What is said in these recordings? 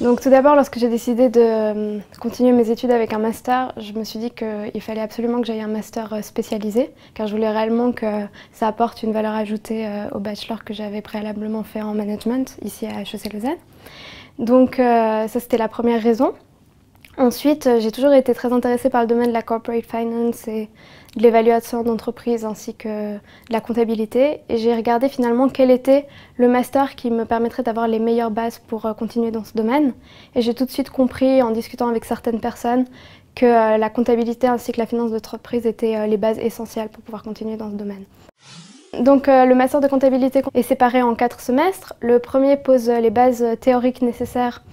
Donc tout d'abord, lorsque j'ai décidé de continuer mes études avec un master, je me suis dit qu'il fallait absolument que j'aille un master spécialisé, car je voulais réellement que ça apporte une valeur ajoutée au bachelor que j'avais préalablement fait en management, ici à HEC Lausanne. Donc ça, c'était la première raison. Ensuite, j'ai toujours été très intéressée par le domaine de la corporate finance et de l'évaluation d'entreprise ainsi que de la comptabilité. Et j'ai regardé finalement quel était le master qui me permettrait d'avoir les meilleures bases pour continuer dans ce domaine. Et j'ai tout de suite compris, en discutant avec certaines personnes, que la comptabilité ainsi que la finance d'entreprise étaient les bases essentielles pour pouvoir continuer dans ce domaine. Donc le master de comptabilité est séparé en 4 semestres. Le premier pose les bases théoriques nécessaires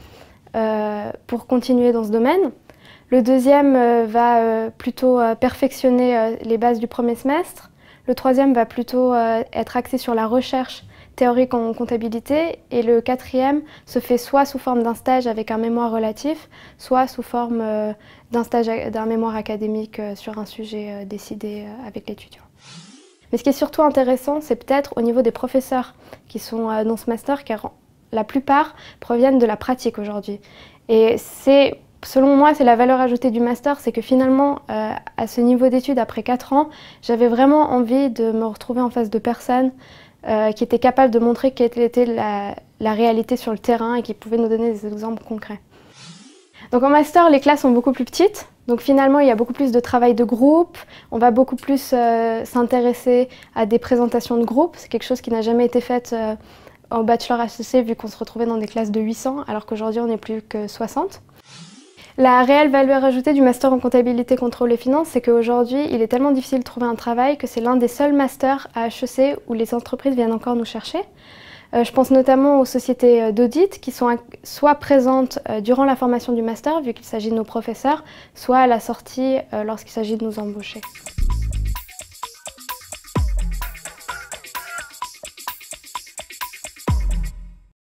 pour continuer dans ce domaine. Le deuxième va plutôt perfectionner les bases du premier semestre. Le troisième va plutôt être axé sur la recherche théorique en comptabilité. Et le quatrième se fait soit sous forme d'un stage avec un mémoire relatif, soit sous forme d'un mémoire académique sur un sujet décidé avec l'étudiant. Mais ce qui est surtout intéressant, c'est peut-être au niveau des professeurs qui sont dans ce master, car la plupart proviennent de la pratique aujourd'hui. Et selon moi, c'est la valeur ajoutée du master, c'est que finalement, à ce niveau d'études, après 4 ans, j'avais vraiment envie de me retrouver en face de personnes qui étaient capables de montrer quelle était la réalité sur le terrain et qui pouvaient nous donner des exemples concrets. Donc en master, les classes sont beaucoup plus petites. Donc finalement, il y a beaucoup plus de travail de groupe. On va beaucoup plus s'intéresser à des présentations de groupe. C'est quelque chose qui n'a jamais été fait au bachelor HEC, vu qu'on se retrouvait dans des classes de 800, alors qu'aujourd'hui on n'est plus que 60. La réelle valeur ajoutée du master en comptabilité, contrôle et finance, c'est qu'aujourd'hui il est tellement difficile de trouver un travail que c'est l'un des seuls masters à HEC où les entreprises viennent encore nous chercher. Je pense notamment aux sociétés d'audit qui sont soit présentes durant la formation du master, vu qu'il s'agit de nos professeurs, soit à la sortie lorsqu'il s'agit de nous embaucher.